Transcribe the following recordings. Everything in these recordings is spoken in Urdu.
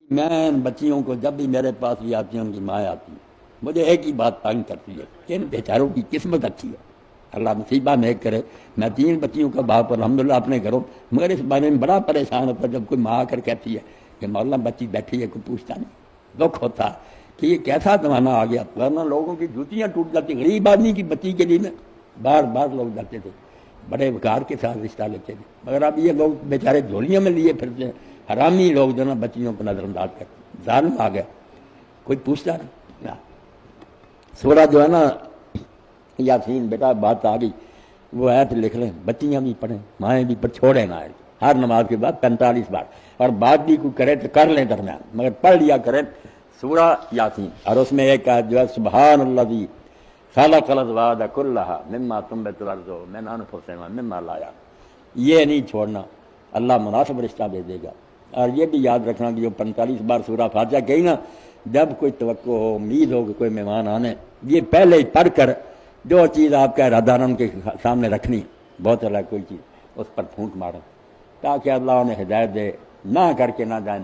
میں ان بچیوں کو جب بھی میرے پاس بھی آتی ہیں ان کی ماں آتی ہے مجھے ایک ہی بات تنگ کرتی ہے کہ ان بیچاروں کی قسمت اچھی ہے، اللہ نصیبہ نیک کرے۔ میں 3 بچیوں کا باپ الحمدللہ اپنے گھروں، مگر اس بارے میں بڑا پریشان ہوتا ہے جب کوئی ماں آ کر کہتی ہے کہ مولانا بچی بیٹھی ہے، کوئی پوچھتا نہیں، دکھ ہوتا ہے کہ یہ کیسا زمانہ آ گیا، ورنہ لوگوں کی جوتیاں ٹوٹ جاتی، غریب آدمی کی بچی کے لیے بار بار لوگ جاتے تھے، بڑے وقار کے ساتھ رشتہ لیتے تھے، مگر اب یہ لوگ بیچارے جھولیوں میں لیے پھرتے ہیں، حرامی لوگ جو نا بچیوں کو نظر انداز کرتے ہیں، ظالم آ گیا، کوئی پوچھتا نہیں۔ سورہ جو ہے نا یاسین، بیٹا بات آ گئی، وہ آیت لکھ لیں، بچیاں بھی پڑھیں، مائیں بھی پڑھ، چھوڑیں نہ آئے ہر نماز کے بعد 45 بار، اور بات بھی کوئی کرے تو کر لیں درمیان، مگر پڑھ لیا کریں سورہ یاسین۔ اور اس میں ایک آیت جو ہے سبحان الذی خلق الازواج کلھا مما تنبت الارض من انفسہم مما لا یعلمون، یہ نہیں چھوڑنا، اللہ مناسب رشتہ دے دے گا۔ اور یہ بھی یاد رکھنا کہ جو 45 بار سورہ فاتحہ کہی نا، جب کوئی توقع ہو، امید ہو کہ کوئی مہمان آنے، یہ پہلے ہی پڑھ کر جو چیز آپ کا ارادہ ان کے سامنے رکھنی، بہت الگ کوئی چیز اس پر پھونک مارو تاکہ اللہ انہیں ہدایت دے، نہ کر کے نہ جائیں،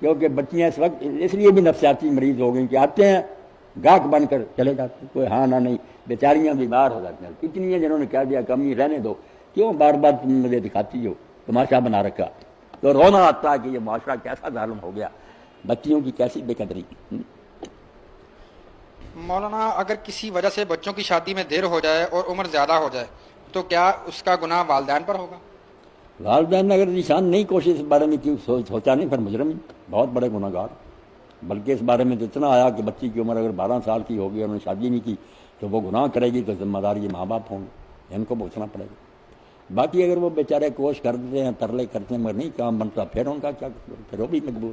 کیونکہ بچیاں اس وقت اس لیے بھی نفسیاتی مریض ہو گئیں کہ آتے ہیں گاہک بن کر چلے جاتے ہیں، کوئی ہاں نہ نہیں، بیچاریاں بیمار ہو جاتی ہیں، کتنی ہیں جنہوں نے کہہ دیا کمی رہنے دو، کیوں بار بار تم مجھے دکھاتی ہو، تماشا بنا رکھا، تو رونا آتا ہے کہ یہ معاشرہ کیسا ظالم ہو گیا، بچیوں کی کیسی بے قدری۔ مولانا اگر کسی وجہ سے بچوں کی شادی میں دیر ہو جائے اور عمر زیادہ ہو جائے تو کیا اس کا گناہ والدین پر ہوگا؟ والدین نے اگر نشان نہیں کوشش اس بارے میں کی سوچا نہیں، پھر مجرم ہی، بہت بڑے گناہ گار، بلکہ اس بارے میں تو اتنا آیا کہ بچی کی عمر اگر 12 سال کی ہوگی اور انہوں نے شادی نہیں کی تو وہ گناہ کرے گی، تو ذمہ دار یہ ماں باپ ہوں گے، ان کو پوچھنا پڑے گا۔ باقی اگر وہ بیچارے کوشش کر دیتے ہیں، ترلے کرتے ہیں، مگر نہیں کام بنتا، پھر ان کا کیا قصور؟ پھر وہ بھی مجبور۔